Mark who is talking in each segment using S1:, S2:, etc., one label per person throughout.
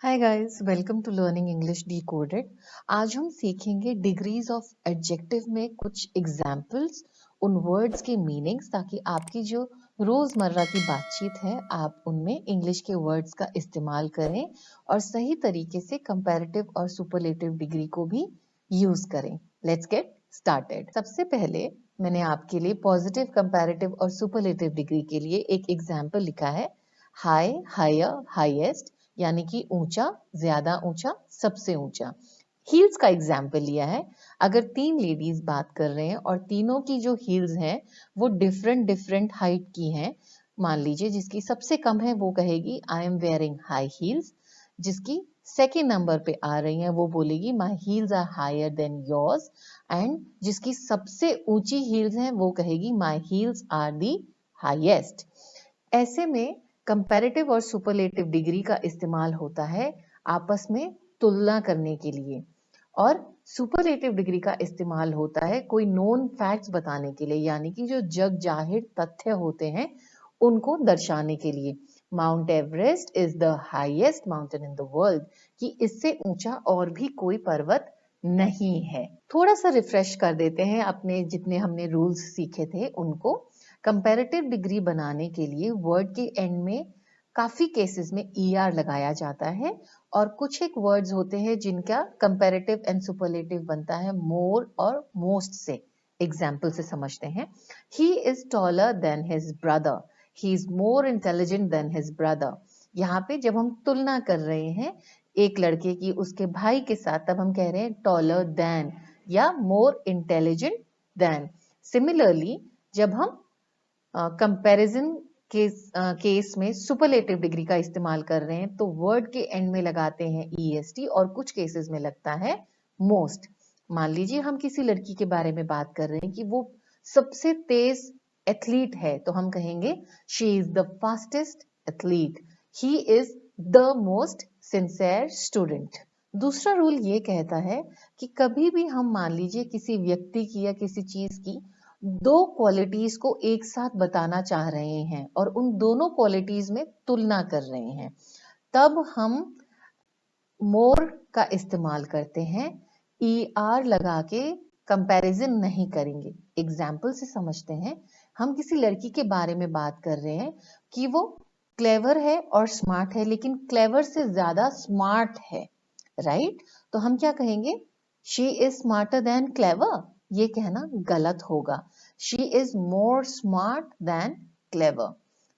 S1: Hi guys, welcome to learning English decoded. आज हम सीखेंगे डिग्रीज ऑफ एडजेक्टिव में कुछ एग्जाम्पल्स, उन वर्ड्स के मीनिंग्स, ताकि आपकी जो रोजमर्रा की बातचीत है आप उनमें इंग्लिश के वर्ड्स का इस्तेमाल करें और सही तरीके से कंपैरेटिव और सुपरलेटिव डिग्री को भी यूज करें। Let's get started. सबसे पहले मैंने आपके लिए पॉजिटिव, कंपैरेटिव और सुपरलेटिव डिग्री के लिए एक एग्जाम्पल लिखा है। हाई, हायर, हाईएस्ट, यानी कि ऊंचा, ज्यादा ऊंचा, सबसे ऊंचा। हील्स का एग्जाम्पल लिया है। अगर तीन लेडीज बात कर रहे हैं और तीनों की जो हील्स हैं वो डिफरेंट डिफरेंट हाइट की हैं, मान लीजिए जिसकी सबसे कम है वो कहेगी I am wearing high heels, जिसकी सेकेंड नंबर पे आ रही हैं वो बोलेगी my heels are higher than yours, and जिसकी सबसे ऊंची हील्स हैं वो कहेगी my heels are the highest. ऐसे में कंपैरेटिव और सुपरलेटिव डिग्री का इस्तेमाल होता है आपस में तुलना करने के लिए, और सुपरलेटिव डिग्री का इस्तेमाल होता है कोई नोन फैक्ट्स बताने के लिए, यानी कि जो जग जाहिर तथ्य होते हैं उनको दर्शाने के लिए। Mount Everest is the highest mountain in the world, कि इससे ऊंचा और भी कोई पर्वत नहीं है। थोड़ा सा रिफ्रेश कर देते हैं अपने जितने हमने रूल्स सीखे थे उनको। कंपैरेटिव डिग्री बनाने के लिए वर्ड के एंड में काफी केसेस में ER लगाया जाता है, और कुछ एक वर्ड्स होते हैं जिनका कंपैरेटिव एंड सुपरलेटिव बनता है मोर और मोस्ट से। एग्जाम्पल से समझते हैं। He is taller than his brother, he is more intelligent then his brother. यहाँ पे जब हम तुलना कर रहे हैं एक लड़के की उसके भाई के साथ, तब हम कह रहे हैं टॉलर देन या मोर इंटेलिजेंट देन। सिमिलरली जब हम कंपैरिजन केस में सुपरलेटिव डिग्री का इस्तेमाल कर रहे हैं तो वर्ड के एंड में लगाते हैं EST, और कुछ केसेस में लगता है मोस्ट। मान लीजिए हम किसी लड़की के बारे में बात कर रहे हैं कि वो सबसे तेज एथलीट है, तो हम कहेंगे she is the fastest athlete, he is the most sincere student. दूसरा रूल ये कहता है कि कभी भी हम मान लीजिए किसी व्यक्ति की या किसी चीज की दो क्वालिटीज को एक साथ बताना चाह रहे हैं और उन दोनों क्वालिटीज में तुलना कर रहे हैं, तब हम मोर का इस्तेमाल करते हैं। ER लगा के कंपैरिजन नहीं करेंगे। एग्जाम्पल से समझते हैं। हम किसी लड़की के बारे में बात कर रहे हैं कि वो क्लेवर है और स्मार्ट है, लेकिन क्लेवर से ज्यादा स्मार्ट है, राइट? तो हम क्या कहेंगे? She is smarter than clever. ये कहना गलत होगा। She is more smart than clever.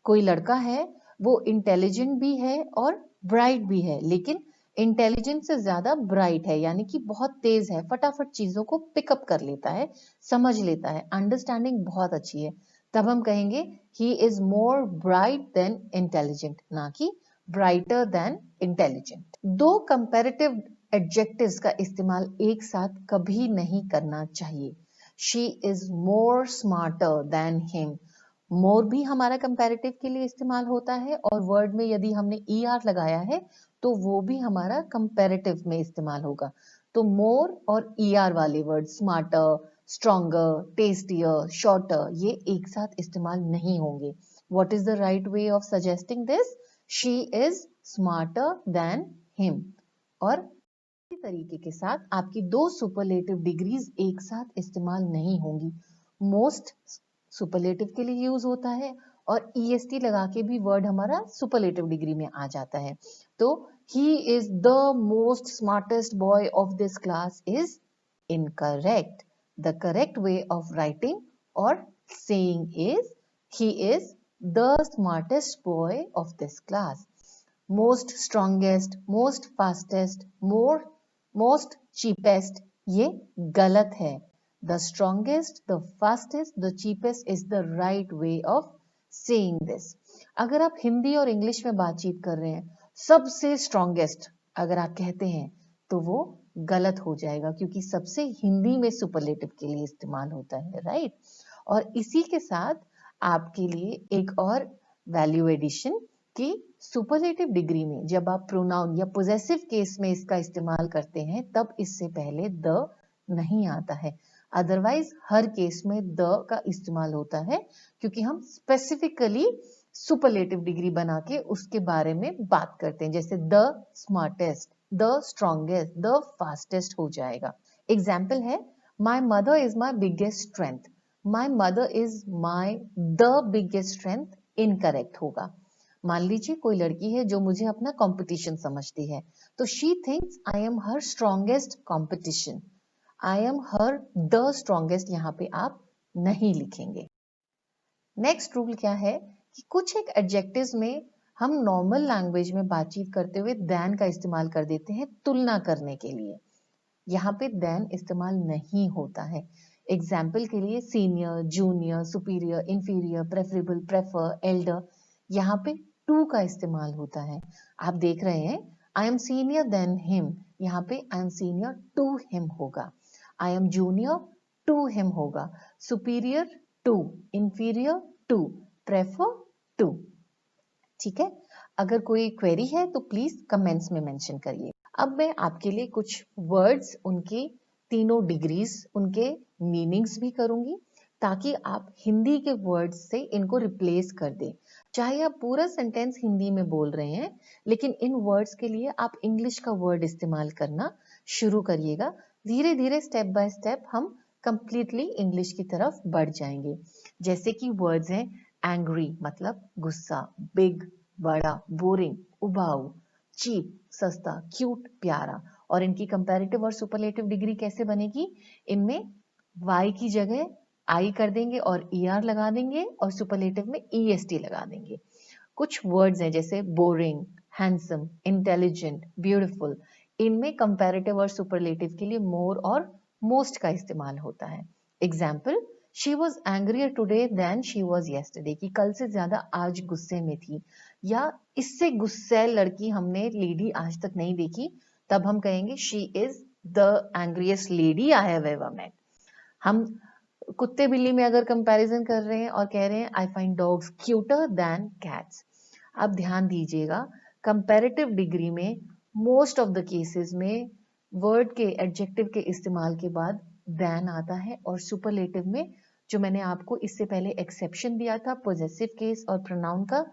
S1: कोई लड़का है, वो इंटेलिजेंट भी है और ब्राइट भी है, लेकिन इंटेलिजेंस से ज्यादा ब्राइट है, यानी कि बहुत तेज है, फटाफट चीजों को पिकअप कर लेता है, समझ लेता है, अंडरस्टैंडिंग बहुत अच्छी है। तब हम कहेंगे he is more bright than intelligent, ना कि ब्राइटर देन इंटेलिजेंट। दो कंपैरेटिव एडजेक्टिव्स का इस्तेमाल एक साथ कभी नहीं करना चाहिए। She is more smarter than him, more भी हमारा कंपैरेटिव के लिए इस्तेमाल होता है, और वर्ड में यदि हमने ER लगाया है तो वो भी हमारा कंपैरेटिव में इस्तेमाल होगा। तो मोर और ER वाले word smarter, stronger, tastier, shorter, ये एक साथ इस्तेमाल नहीं होंगे। What is the right way of suggesting this? She is smarter than him. और इसी तरीके के साथ आपकी दो सुपरलेटिव डिग्रीज एक साथ इस्तेमाल नहीं होंगी। मोस्ट सुपरलेटिव के लिए यूज होता है, और EST लगा के भी वर्ड हमारा सुपरलेटिव डिग्री में आ जाता है। तो he is the most smartest boy of this class is incorrect. The correct way of writing or saying is he is the smartest boy of this class. Most strongest, most fastest, most cheapest, ये गलत है। The strongest, the fastest, the cheapest is the right way of saying this. अगर आप हिंदी और English में बातचीत कर रहे हैं, सबसे स्ट्रॉन्गेस्ट अगर आप कहते हैं तो वो गलत हो जाएगा, क्योंकि सबसे हिंदी में सुपरलेटिव के लिए इस्तेमाल होता है, राइट? और इसी के साथ आपके लिए एक और वैल्यू एडिशन कि सुपरलेटिव डिग्री में जब आप प्रोनाउन या पोजेसिव केस में इसका इस्तेमाल करते हैं तब इससे पहले द नहीं आता है। अदरवाइज हर केस में द का इस्तेमाल होता है, क्योंकि हम स्पेसिफिकली सुपरलेटिव डिग्री बना के उसके बारे में बात करते हैं, जैसे the smartest, the strongest, the fastest हो जाएगा। एग्जाम्पल है my mother is my biggest strength, my mother is my the biggest strength incorrect होगा। मान लीजिए कोई लड़की है जो मुझे अपना कंपटीशन समझती है, तो she thinks I am her strongest competition, I am her the strongest यहाँ पे आप नहीं लिखेंगे। नेक्स्ट रूल क्या है कि कुछ एक एडजेक्टिव्स में हम नॉर्मल लैंग्वेज में बातचीत करते हुए देन का इस्तेमाल कर देते हैं तुलना करने के लिए। यहाँ पे देन इस्तेमाल नहीं होता है। एग्जाम्पल के लिए senior, junior, superior, inferior, preferable, prefer, Elder, यहाँ पे टू का इस्तेमाल होता है। आप देख रहे हैं I am senior than him, यहाँ पे I am senior to him होगा। I am junior to him होगा। Superior to, inferior to, prefer to. ठीक है, अगर कोई क्वेरी है तो प्लीज कमेंट्स में मेंशन करिए। अब मैं आपके लिए कुछ वर्ड्स, उनके तीनों डिग्रीज, उनके मीनिंग्स भी करूंगी ताकि आप हिंदी के वर्ड्स से इनको रिप्लेस कर दें। चाहे आप पूरा सेंटेंस हिंदी में बोल रहे हैं, लेकिन इन वर्ड्स के लिए आप इंग्लिश का वर्ड इस्तेमाल करना शुरू करिएगा। धीरे धीरे स्टेप बाय स्टेप हम कंप्लीटली इंग्लिश की तरफ बढ़ जाएंगे। जैसे कि वर्ड्स हैं एंग्री मतलब गुस्सा, बिग बड़ा, बोरिंग उबाऊ, चीप सस्ता, क्यूट प्यारा। और इनकी कंपैरेटिव और सुपरलेटिव डिग्री कैसे बनेगी? इनमें वाई की जगह आई कर देंगे और ईआर लगा देंगे और सुपरलेटिव में ईएसटी लगा देंगे। कुछ वर्ड्स हैं जैसे बोरिंग, हैंडसम, इंटेलिजेंट, ब्यूटीफुल, इनमें कंपैरेटिव और सुपरलेटिव के लिए मोर और मोस्ट का इस्तेमाल होता है। Example, she was angrier today than she was yesterday, कि कल से ज्यादा आज गुस्से में थी, या इससे गुस्से लड़की हमने लेडी आज तक नहीं देखी, तब हम कहेंगे she is the angriest lady I have ever met. हम कुत्ते बिल्ली में अगर कंपैरिजन कर रहे हैं और कह रहे हैं I find dogs cuter than cats. अब ध्यान दीजिएगा, कंपैरेटिव डिग्री में मोस्ट ऑफ द केसेस में वर्ड के एडजेक्टिव के इस्तेमाल के बाद देन आता है, और सुपरलेटिव में जो मैंने आपको इससे पहले एक्सेप्शन दिया था पोजेसिव केस और प्रोनाउन का,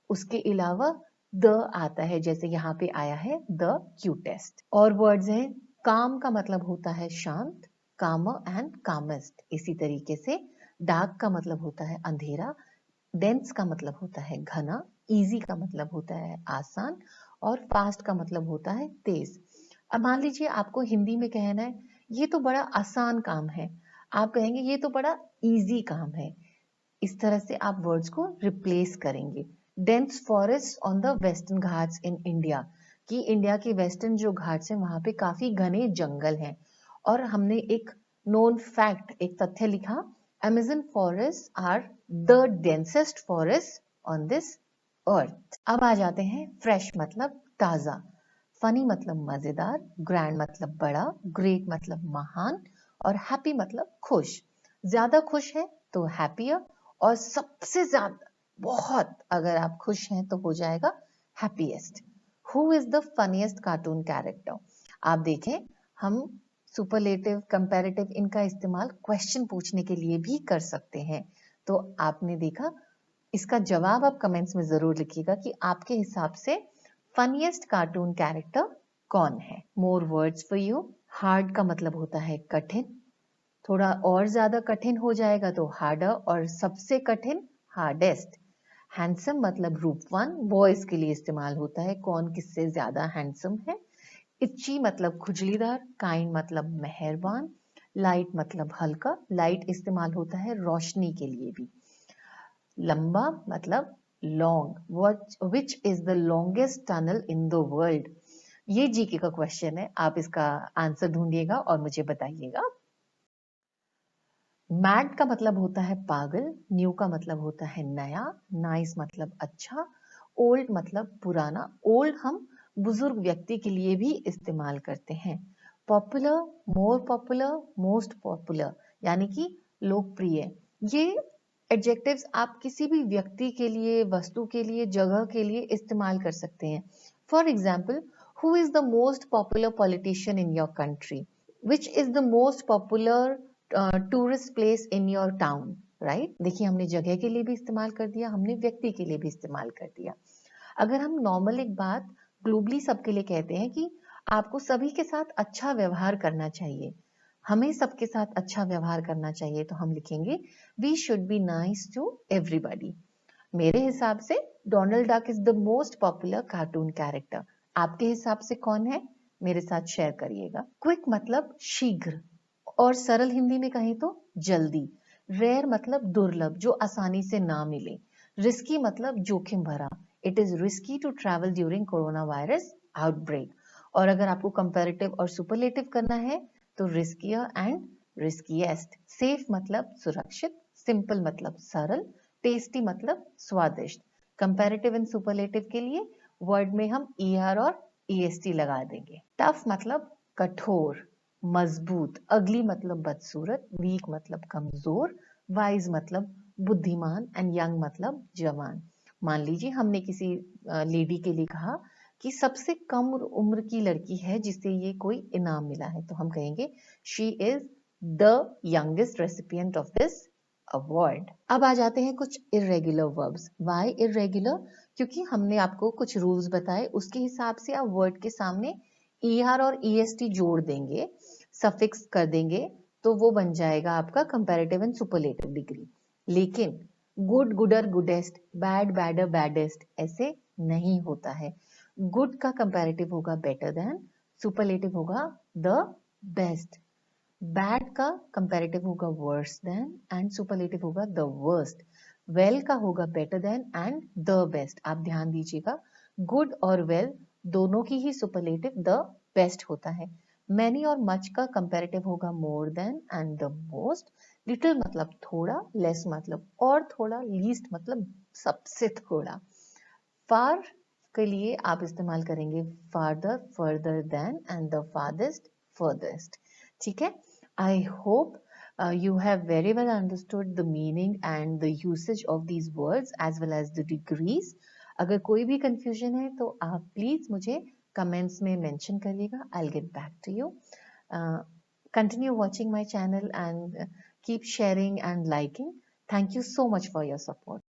S1: उसके अलावा द आता है, जैसे यहाँ पे आया है द क्यूटेस्ट। और वर्ड्स हैं काम का मतलब होता है शांत, कामर एंड कामेस्ट। इसी तरीके से डार्क का मतलब होता है अंधेरा, डेंस का मतलब होता है घना, इजी का मतलब होता है आसान, और फास्ट का मतलब होता है तेज। अब मान लीजिए आपको हिंदी में कहना है ये तो बड़ा आसान काम है, आप कहेंगे ये तो बड़ा इजी काम है। इस तरह से आप वर्ड्स को रिप्लेस करेंगे। Dense forest on the western Ghats in India, कि इंडिया के वेस्टर्न जो घाट्स हैं वहां पे काफी घने जंगल हैं। और हमने एक नोन फैक्ट, एक तथ्य लिखा, Amazon forest are the densest forest on this earth. अब आ जाते हैं फ्रेश मतलब ताजा, फनी मतलब मजेदार, ग्रैंड मतलब बड़ा, ग्रेट मतलब महान, और हैप्पी मतलब खुश। ज्यादा खुश है तो हैप्पियर, और सबसे ज्यादा बहुत अगर आप खुश हैं तो हो जाएगा happiest. Who is the funniest cartoon character? आप देखें, हम सुपरलेटिव, कंपैरेटिव, इनका इस्तेमाल क्वेश्चन पूछने के लिए भी कर सकते हैं। तो आपने देखा, इसका जवाब आप कमेंट्स में जरूर लिखिएगा कि आपके हिसाब से फनीएस्ट कार्टून कैरेक्टर कौन है। More words for you. Hard का मतलब होता है कठिन, थोड़ा और ज्यादा कठिन हो जाएगा तो हार्डर, और सबसे कठिन हार्डेस्ट। हैंडसम मतलब रूपवान, बॉयज के लिए इस्तेमाल होता है, कौन किससे ज्यादा हैंडसम है। इच्ची मतलब खुजलीदार, काइंड मतलब मेहरबान, लाइट मतलब हल्का, लाइट इस्तेमाल होता है रोशनी के लिए भी। लंबा मतलब long, which is the longest tunnel in the world. ये जीके का क्वेश्चन है, आप इसका आंसर ढूंढिएगा और मुझे बताइएगा। मैड का मतलब होता है पागल, न्यू का मतलब होता है नया, नाइस मतलब अच्छा, ओल्ड मतलब पुराना। ओल्ड हम बुजुर्ग व्यक्ति के लिए भी इस्तेमाल करते हैं। Popular, more popular, most popular, यानी कि लोकप्रिय। ये एडजेक्टिव्स आप किसी भी व्यक्ति के लिए, वस्तु के लिए, जगह के लिए इस्तेमाल कर सकते हैं। For example, who is the most popular politician in your country, which is the most popular tourist place in your town. Right? देखिए हमने जगह के लिए भी इस्तेमाल कर दिया, हमने व्यक्ति के लिए भी इस्तेमाल कर दिया। अगर हम नॉर्मल एक बात ग्लोबली सबके लिए कहते हैं कि आपको सभी के साथ अच्छा व्यवहार करना चाहिए, हमें सबके साथ अच्छा व्यवहार करना चाहिए, तो हम लिखेंगे we should be nice to everybody. मेरे हिसाब से Donald Duck is the most popular cartoon character. आपके हिसाब से कौन है? मेरे साथ शेयर करिएगा। क्विक मतलब शीघ्र, और सरल हिंदी में कहें तो जल्दी। रेयर मतलब दुर्लभ, जो आसानी से ना मिले। रिस्की मतलब जोखिम भरा। It is risky to travel during corona virus outbreak. और अगर आपको कंपैरेटिव और सुपरलेटिव करना है तो रिस्कियर एंड रिस्कीएस्ट। सेफ मतलब सुरक्षित, सिंपल मतलब सरल, टेस्टी मतलब स्वादिष्ट। कंपैरेटिव एंड सुपरलेटिव के लिए वर्ड में हम ER और EST लगा देंगे। टफ मतलब कठोर, मजबूत। अगली मतलब बदसूरत, वीक मतलब कमजोर, वाइज मतलब बुद्धिमान, एंड यंग मतलब जवान। मान लीजिए हमने किसी लेडी के लिए कहा कि सबसे कम उम्र की लड़की है जिसे ये कोई इनाम मिला है, तो हम कहेंगे she is the youngest recipient of this award. अब आ जाते हैं कुछ इरेगुलर वर्ब्स। Y irregular? क्योंकि हमने आपको कुछ रूल्स बताए, उसके हिसाब से आप वर्ड के सामने ER और EST जोड़ देंगे, सफिक्स कर देंगे, तो वो बन जाएगा आपका कंपैरेटिव एंड सुपरलेटिव डिग्री। लेकिन good, Gudur, गुडेस्ट, bad, badder, baddest ऐसे नहीं होता है। गुड का कंपैरेटिव होगा बेटर देन, सुपरलेटिव होगा द बेस्ट। बैड का कंपैरेटिव होगा वर्स देन, एंड सुपरलेटिव होगा द वर्स्ट। वेल का होगा better than and the best. आप ध्यान दीजिएगा, गुड और वेल दोनों की ही सुपरलेटिव द बेस्ट होता है। मैनी और मच का कंपैरेटिव होगा more than and the most. Little मतलब थोड़ा, लेस मतलब और थोड़ा, लीस्ट मतलब सबसे थोड़ा। फार के लिए आप इस्तेमाल करेंगे farther, further then, and the farthest, furthest. ठीक है? I hope you have very well understood the meaning and the usage of these words as well as the degrees. अगर कोई भी confusion है तो आप please मुझे comments में mention करिएगा. I'll get back to you. Continue watching my channel and keep sharing and liking. Thank you so much for your support.